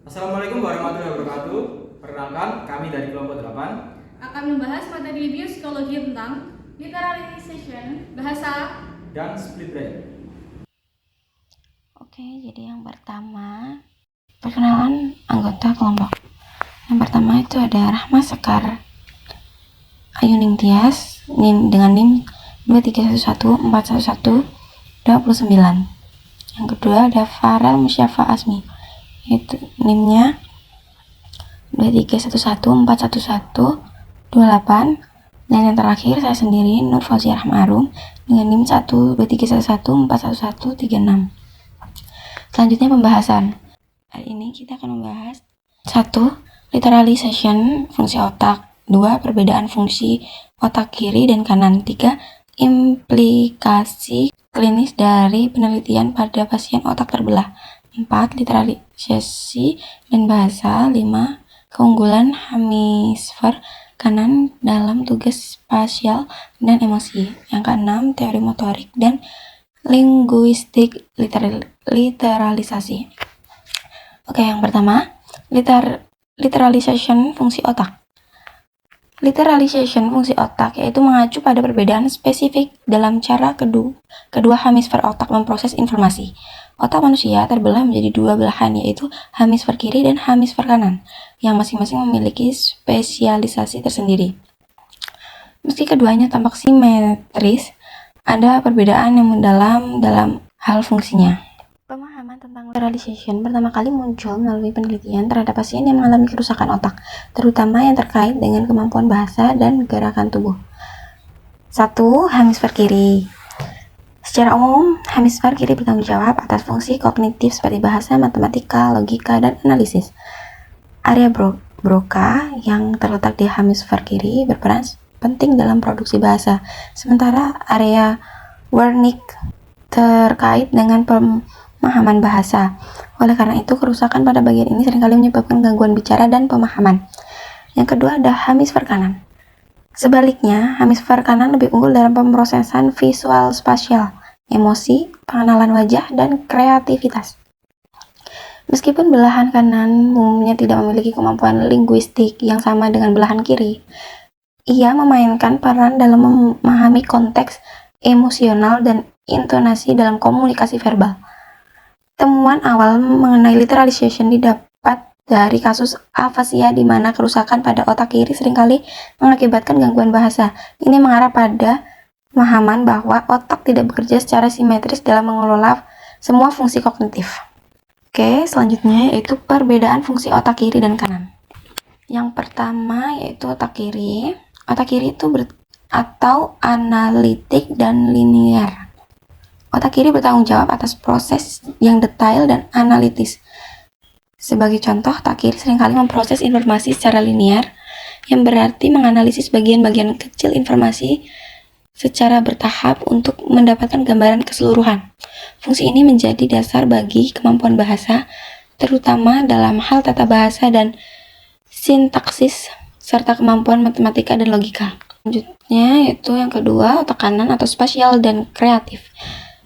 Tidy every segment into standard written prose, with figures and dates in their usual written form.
Assalamualaikum warahmatullahi wabarakatuh. Perkenalkan, kami dari kelompok 8 akan membahas materi biopsikologi tentang literalization, bahasa, dan split brain. Oke, jadi yang pertama perkenalan anggota kelompok. Yang pertama itu ada Rahma Sekar Ayuning Tias dengan NIM 231141129. Yang kedua ada Farel Musyafa Asmi, yaitu NIM-nya 231141128. Dan yang terakhir saya sendiri Nur Fauzia Rahmarum dengan NIM 12311411136. Selanjutnya pembahasan. Hari ini kita akan membahas 1. Literalization fungsi otak. 2. Perbedaan fungsi otak kiri dan kanan. 3. Implikasi klinis dari penelitian pada pasien otak terbelah. 4. Literalisasi dan bahasa. 5. Keunggulan hemisfer kanan dalam tugas spasial dan emosi. Yang keenam, teori motorik dan linguistik literalisasi. Oke, yang pertama, literalization fungsi otak. Literalization fungsi otak yaitu mengacu pada perbedaan spesifik dalam cara kedua hemisfer otak memproses informasi. Otak manusia terbelah menjadi dua belahan, yaitu hemisfer kiri dan hemisfer kanan, yang masing-masing memiliki spesialisasi tersendiri. Meski keduanya tampak simetris, ada perbedaan yang mendalam dalam hal fungsinya. Pemahaman tentang literalization pertama kali muncul melalui penelitian terhadap pasien yang mengalami kerusakan otak, terutama yang terkait dengan kemampuan bahasa dan gerakan tubuh. 1. Hemisfer kiri. Secara umum, hemisfer kiri bertanggung jawab atas fungsi kognitif seperti bahasa, matematika, logika, dan analisis. Area Broca yang terletak di hemisfer kiri berperan penting dalam produksi bahasa, sementara area Wernicke terkait dengan pemahaman bahasa. Oleh karena itu, kerusakan pada bagian ini seringkali menyebabkan gangguan bicara dan pemahaman. Yang kedua ada hemisfer kanan. Sebaliknya, hemisfer kanan lebih unggul dalam pemrosesan visual spasial, emosi, pengenalan wajah, dan kreativitas. Meskipun belahan kanan umumnya tidak memiliki kemampuan linguistik yang sama dengan belahan kiri, ia memainkan peran dalam memahami konteks emosional dan intonasi dalam komunikasi verbal. Temuan awal mengenai literalization didapat dari kasus afasia di mana kerusakan pada otak kiri seringkali mengakibatkan gangguan bahasa. Ini mengarah pada pemahaman bahwa otak tidak bekerja secara simetris dalam mengelola semua fungsi kognitif. Oke, selanjutnya yaitu perbedaan fungsi otak kiri dan kanan. Yang pertama yaitu otak kiri. Otak kiri itu atau analitik dan linear. Otak kiri bertanggung jawab atas proses yang detail dan analitis. Sebagai contoh, otak kiri seringkali memproses informasi secara linear, yang berarti menganalisis bagian-bagian kecil informasi secara bertahap untuk mendapatkan gambaran keseluruhan. Fungsi ini menjadi dasar bagi kemampuan bahasa, terutama dalam hal tata bahasa dan sintaksis, serta kemampuan matematika dan logika. Selanjutnya yaitu yang kedua, otak kanan atau spasial dan kreatif.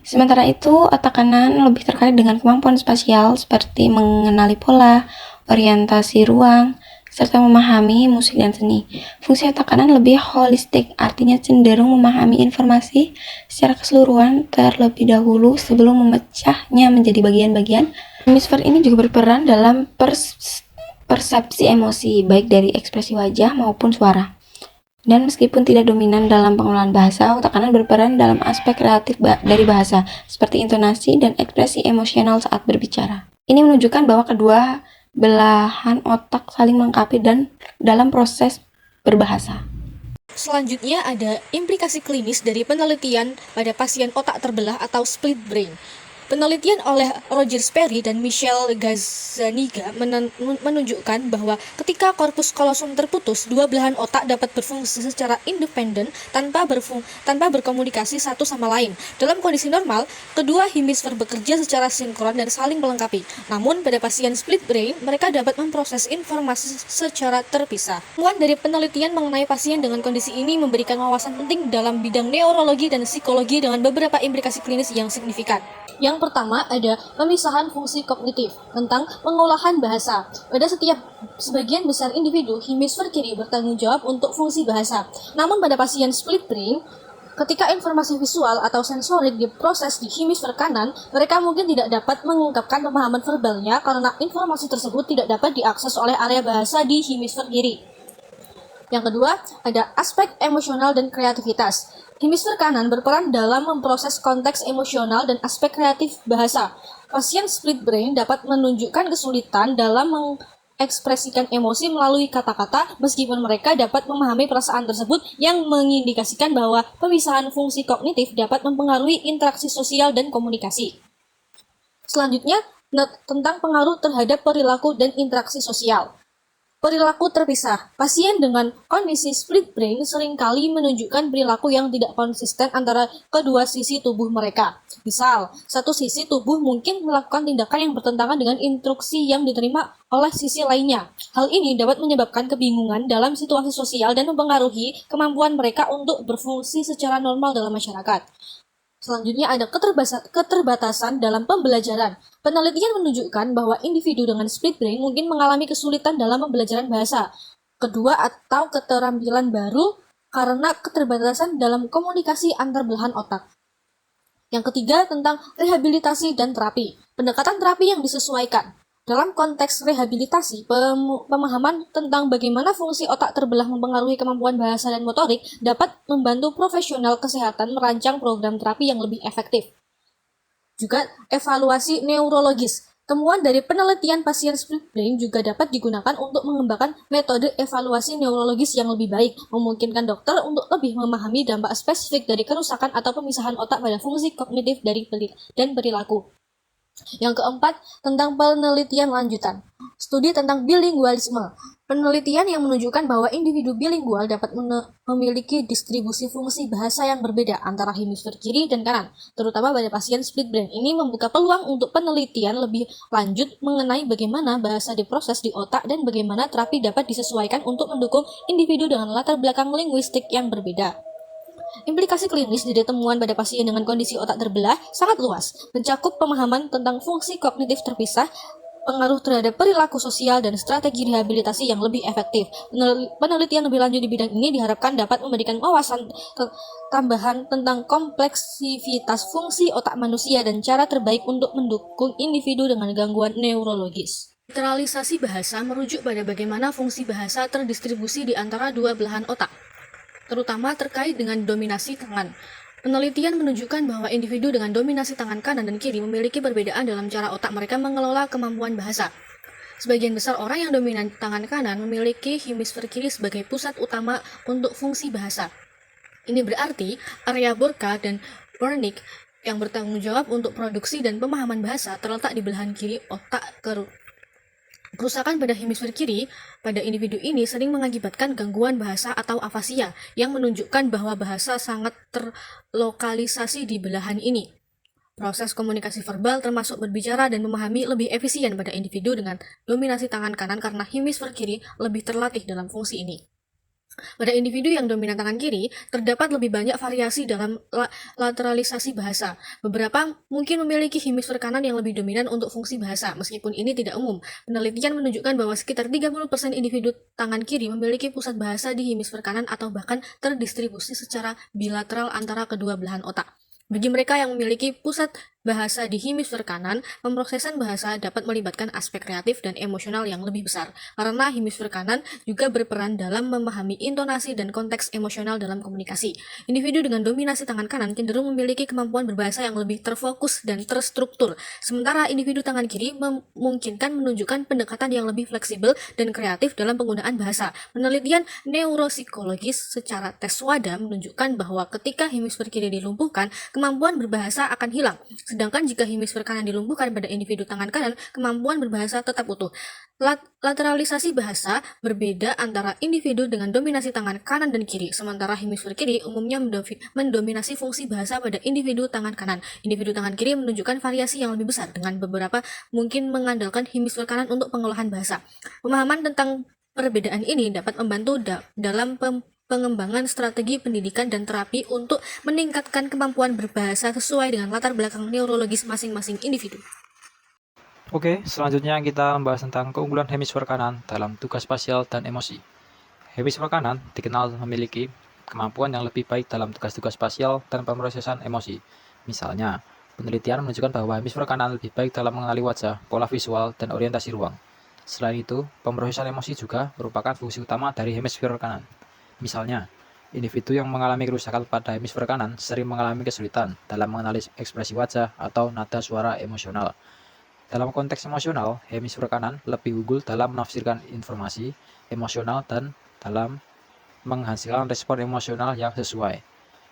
Sementara itu, otak kanan lebih terkait dengan kemampuan spasial seperti mengenali pola, orientasi ruang, serta memahami musik dan seni. Fungsi otak kanan lebih holistik, artinya cenderung memahami informasi secara keseluruhan terlebih dahulu sebelum memecahnya menjadi bagian-bagian. Hemisfer ini juga berperan dalam persepsi emosi, baik dari ekspresi wajah maupun suara. Dan meskipun tidak dominan dalam pengelolaan bahasa, otak kanan berperan dalam aspek kreatif dari bahasa, seperti intonasi dan ekspresi emosional saat berbicara. Ini menunjukkan bahwa kedua belahan otak saling melengkapi dan dalam proses berbahasa. Selanjutnya ada implikasi klinis dari penelitian pada pasien otak terbelah atau split brain. Penelitian oleh Roger Sperry dan Michel Gazzaniga menunjukkan bahwa ketika korpus kolosum terputus, dua belahan otak dapat berfungsi secara independen tanpa berkomunikasi satu sama lain. Dalam kondisi normal, kedua hemisfer bekerja secara sinkron dan saling melengkapi. Namun, pada pasien split brain, mereka dapat memproses informasi secara terpisah. Temuan dari penelitian mengenai pasien dengan kondisi ini memberikan wawasan penting dalam bidang neurologi dan psikologi dengan beberapa implikasi klinis yang signifikan. Yang Yang pertama ada pemisahan fungsi kognitif tentang pengolahan bahasa. Pada sebagian besar individu, hemisfer kiri bertanggung jawab untuk fungsi bahasa. Namun pada pasien split brain, ketika informasi visual atau sensorik diproses di hemisfer kanan, mereka mungkin tidak dapat mengungkapkan pemahaman verbalnya karena informasi tersebut tidak dapat diakses oleh area bahasa di hemisfer kiri. Yang kedua, ada aspek emosional dan kreativitas. Hemisfer kanan berperan dalam memproses konteks emosional dan aspek kreatif bahasa. Pasien split brain dapat menunjukkan kesulitan dalam mengekspresikan emosi melalui kata-kata meskipun mereka dapat memahami perasaan tersebut, yang mengindikasikan bahwa pemisahan fungsi kognitif dapat mempengaruhi interaksi sosial dan komunikasi. Selanjutnya, tentang pengaruh terhadap perilaku dan interaksi sosial. Perilaku terpisah. Pasien dengan kondisi split brain seringkali menunjukkan perilaku yang tidak konsisten antara kedua sisi tubuh mereka. Misal, satu sisi tubuh mungkin melakukan tindakan yang bertentangan dengan instruksi yang diterima oleh sisi lainnya. Hal ini dapat menyebabkan kebingungan dalam situasi sosial dan mempengaruhi kemampuan mereka untuk berfungsi secara normal dalam masyarakat. Selanjutnya ada keterbatasan dalam pembelajaran. Penelitian menunjukkan bahwa individu dengan split brain mungkin mengalami kesulitan dalam pembelajaran bahasa kedua atau keterampilan baru karena keterbatasan dalam komunikasi antar belahan otak. Yang ketiga, tentang rehabilitasi dan terapi. Pendekatan terapi yang disesuaikan. Dalam konteks rehabilitasi, pemahaman tentang bagaimana fungsi otak terbelah mempengaruhi kemampuan bahasa dan motorik dapat membantu profesional kesehatan merancang program terapi yang lebih efektif. Juga evaluasi neurologis. Temuan dari penelitian pasien split brain juga dapat digunakan untuk mengembangkan metode evaluasi neurologis yang lebih baik, memungkinkan dokter untuk lebih memahami dampak spesifik dari kerusakan atau pemisahan otak pada fungsi kognitif dan perilaku. Yang keempat, tentang penelitian lanjutan. Studi tentang bilingualisme. Penelitian yang menunjukkan bahwa individu bilingual dapat memiliki distribusi fungsi bahasa yang berbeda antara hemisfer kiri dan kanan, terutama pada pasien split brain. Ini membuka peluang untuk penelitian lebih lanjut mengenai bagaimana bahasa diproses di otak dan bagaimana terapi dapat disesuaikan untuk mendukung individu dengan latar belakang linguistik yang berbeda. Implikasi klinis dari temuan pada pasien dengan kondisi otak terbelah sangat luas, mencakup pemahaman tentang fungsi kognitif terpisah, pengaruh terhadap perilaku sosial, dan strategi rehabilitasi yang lebih efektif. Penelitian lebih lanjut di bidang ini diharapkan dapat memberikan wawasan tambahan tentang kompleksivitas fungsi otak manusia dan cara terbaik untuk mendukung individu dengan gangguan neurologis. Literalisasi bahasa merujuk pada bagaimana fungsi bahasa terdistribusi di antara dua belahan otak, terutama terkait dengan dominasi tangan. Penelitian menunjukkan bahwa individu dengan dominasi tangan kanan dan kiri memiliki perbedaan dalam cara otak mereka mengelola kemampuan bahasa. Sebagian besar orang yang dominan tangan kanan memiliki hemisfer kiri sebagai pusat utama untuk fungsi bahasa. Ini berarti area Broca dan Wernicke yang bertanggung jawab untuk produksi dan pemahaman bahasa terletak di belahan kiri otak. Kerusakan pada hemisfer kiri pada individu ini sering mengakibatkan gangguan bahasa atau afasia, yang menunjukkan bahwa bahasa sangat terlokalisasi di belahan ini. Proses komunikasi verbal termasuk berbicara dan memahami lebih efisien pada individu dengan dominasi tangan kanan karena hemisfer kiri lebih terlatih dalam fungsi ini. Pada individu yang dominan tangan kiri, terdapat lebih banyak variasi dalam lateralisasi bahasa. Beberapa mungkin memiliki hemisfer kanan yang lebih dominan untuk fungsi bahasa, meskipun ini tidak umum. Penelitian menunjukkan bahwa sekitar 30% individu tangan kiri memiliki pusat bahasa di hemisfer kanan atau bahkan terdistribusi secara bilateral antara kedua belahan otak. Bagi mereka yang memiliki pusat bahasa di hemisfer kanan, pemrosesan bahasa dapat melibatkan aspek kreatif dan emosional yang lebih besar, karena hemisfer kanan juga berperan dalam memahami intonasi dan konteks emosional dalam komunikasi. Individu dengan dominasi tangan kanan cenderung memiliki kemampuan berbahasa yang lebih terfokus dan terstruktur, sementara individu tangan kiri memungkinkan menunjukkan pendekatan yang lebih fleksibel dan kreatif dalam penggunaan bahasa. Penelitian neuropsikologis secara tes SWADA menunjukkan bahwa ketika hemisfer kiri dilumpuhkan, kemampuan berbahasa akan hilang. Sedangkan jika hemisfer kanan dilumpuhkan pada individu tangan kanan, kemampuan berbahasa tetap utuh. Lateralisasi bahasa berbeda antara individu dengan dominasi tangan kanan dan kiri, sementara hemisfer kiri umumnya mendominasi fungsi bahasa pada individu tangan kanan. Individu tangan kiri menunjukkan variasi yang lebih besar, dengan beberapa mungkin mengandalkan hemisfer kanan untuk pengolahan bahasa. Pemahaman tentang perbedaan ini dapat membantu dalam pengembangan strategi pendidikan dan terapi untuk meningkatkan kemampuan berbahasa sesuai dengan latar belakang neurologis masing-masing individu. Oke, selanjutnya kita membahas tentang keunggulan hemisfer kanan dalam tugas spasial dan emosi. Hemisfer kanan dikenal memiliki kemampuan yang lebih baik dalam tugas-tugas spasial dan pemrosesan emosi. Misalnya, penelitian menunjukkan bahwa hemisfer kanan lebih baik dalam mengenali wajah, pola visual, dan orientasi ruang. Selain itu, pemrosesan emosi juga merupakan fungsi utama dari hemisfer kanan. Misalnya, individu yang mengalami kerusakan pada hemisfer kanan sering mengalami kesulitan dalam mengenali ekspresi wajah atau nada suara emosional. Dalam konteks emosional, hemisfer kanan lebih unggul dalam menafsirkan informasi emosional dan dalam menghasilkan respon emosional yang sesuai.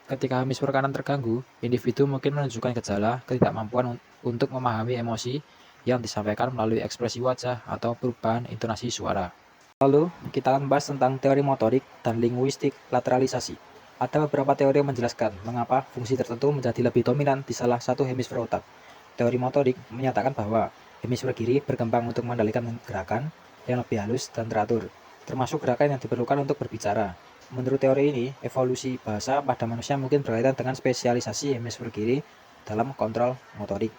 Ketika hemisfer kanan terganggu, individu mungkin menunjukkan gejala ketidakmampuan untuk memahami emosi yang disampaikan melalui ekspresi wajah atau perubahan intonasi suara. Lalu, kita akan membahas tentang teori motorik dan linguistik lateralisasi. Ada beberapa teori yang menjelaskan mengapa fungsi tertentu menjadi lebih dominan di salah satu hemisfer otak. Teori motorik menyatakan bahwa hemisfer kiri berkembang untuk mengendalikan gerakan yang lebih halus dan teratur, termasuk gerakan yang diperlukan untuk berbicara. Menurut teori ini, evolusi bahasa pada manusia mungkin berkaitan dengan spesialisasi hemisfer kiri dalam kontrol motorik.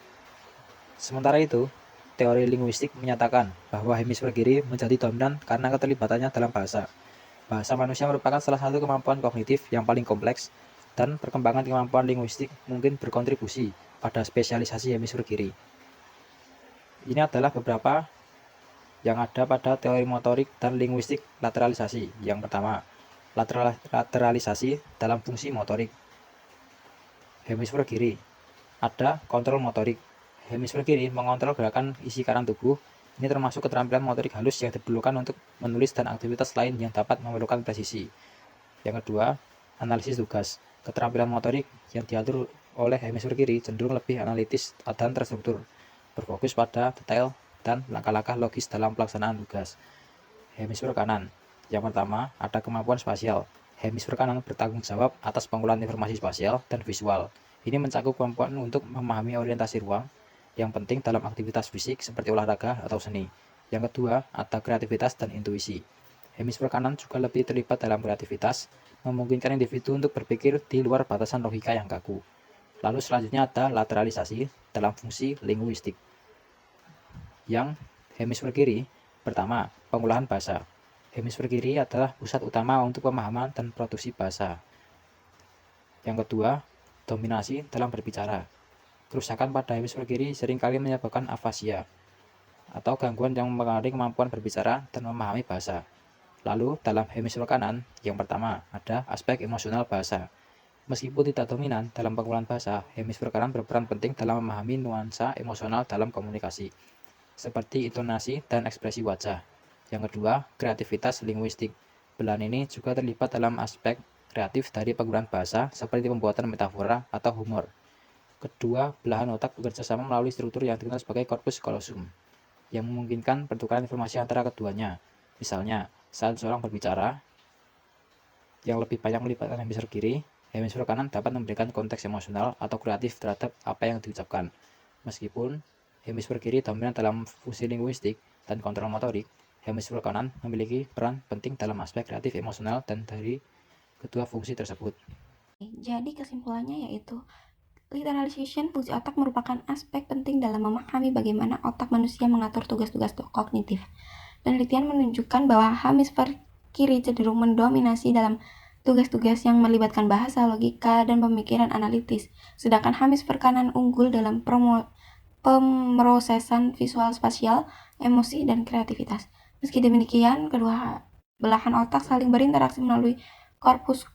Sementara itu, teori linguistik menyatakan bahwa hemisfer kiri menjadi dominan karena keterlibatannya dalam bahasa. Bahasa manusia merupakan salah satu kemampuan kognitif yang paling kompleks, dan perkembangan kemampuan linguistik mungkin berkontribusi pada spesialisasi hemisfer kiri. Ini adalah beberapa yang ada pada teori motorik dan linguistik lateralisasi. Yang pertama, lateralisasi dalam fungsi motorik. Hemisfer kiri ada kontrol motorik. Hemisfer kiri mengontrol gerakan isi kanan tubuh. Ini termasuk keterampilan motorik halus yang diperlukan untuk menulis dan aktivitas lain yang dapat memerlukan presisi. Yang kedua, analisis tugas. Keterampilan motorik yang diatur oleh hemisfer kiri cenderung lebih analitis dan terstruktur, berfokus pada detail dan langkah-langkah logis dalam pelaksanaan tugas. Hemisfer kanan. Yang pertama, ada kemampuan spasial. Hemisfer kanan bertanggung jawab atas pengumpulan informasi spasial dan visual. Ini mencakup kemampuan untuk memahami orientasi ruang yang penting dalam aktivitas fisik seperti olahraga atau seni. Yang kedua, ada kreativitas dan intuisi. Hemisfer kanan juga lebih terlibat dalam kreativitas, memungkinkan individu untuk berpikir di luar batasan logika yang kaku. Lalu selanjutnya ada lateralisasi dalam fungsi linguistik. Yang hemisfer kiri, pertama, pengolahan bahasa. Hemisfer kiri adalah pusat utama untuk pemahaman dan produksi bahasa. Yang kedua, dominasi dalam berbicara. Kerusakan pada hemisfer kiri seringkali menyebabkan afasia atau gangguan yang mempengaruhi kemampuan berbicara dan memahami bahasa. Lalu, dalam hemisfer kanan, yang pertama, ada aspek emosional bahasa. Meskipun tidak dominan dalam pengumpulan bahasa, hemisfer kanan berperan penting dalam memahami nuansa emosional dalam komunikasi, seperti intonasi dan ekspresi wajah. Yang kedua, kreativitas linguistik. Belahan ini juga terlibat dalam aspek kreatif dari penggunaan bahasa, seperti pembuatan metafora atau humor. Kedua, belahan otak bekerja sama melalui struktur yang dikenal sebagai corpus callosum, yang memungkinkan pertukaran informasi antara keduanya. Misalnya, saat seorang berbicara yang lebih banyak melibatkan hemisfer kiri, hemisfer kanan dapat memberikan konteks emosional atau kreatif terhadap apa yang diucapkan. Meskipun hemisfer kiri dominan dalam fungsi linguistik dan kontrol motorik, hemisfer kanan memiliki peran penting dalam aspek kreatif emosional dan dari kedua fungsi tersebut. Jadi kesimpulannya yaitu literalization fungsi otak merupakan aspek penting dalam memahami bagaimana otak manusia mengatur tugas-tugas kognitif. Penelitian menunjukkan bahwa hemisfer kiri cenderung mendominasi dalam tugas-tugas yang melibatkan bahasa, logika, dan pemikiran analitis, sedangkan hemisfer kanan unggul dalam pemrosesan visual spasial, emosi, dan kreativitas. Meski demikian, kedua belahan otak saling berinteraksi melalui corpus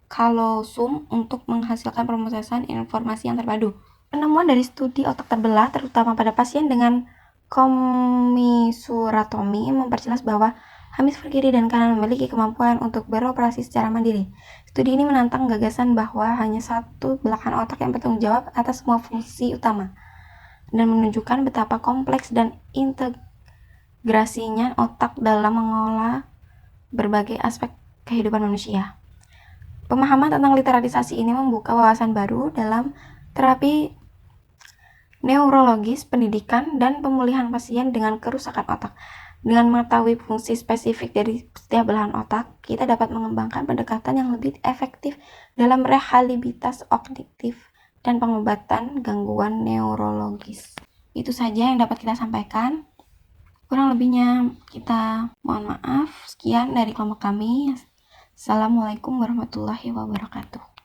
callosum untuk menghasilkan pemrosesan informasi yang terpadu. Penemuan dari studi otak terbelah, terutama pada pasien dengan komisuratomi, memperjelas bahwa hemisfer kiri dan kanan memiliki kemampuan untuk beroperasi secara mandiri. Studi ini menantang gagasan bahwa hanya satu belahan otak yang bertanggung jawab atas semua fungsi utama, dan menunjukkan betapa kompleks dan integrasinya otak dalam mengolah berbagai aspek kehidupan manusia. Pemahaman tentang literalisasi ini membuka wawasan baru dalam terapi neurologis, pendidikan, dan pemulihan pasien dengan kerusakan otak. Dengan mengetahui fungsi spesifik dari setiap belahan otak, kita dapat mengembangkan pendekatan yang lebih efektif dalam rehabilitasi kognitif dan pengobatan gangguan neurologis. Itu saja yang dapat kita sampaikan. Kurang lebihnya kita mohon maaf. Sekian dari kelompok kami. Assalamualaikum warahmatullahi wabarakatuh.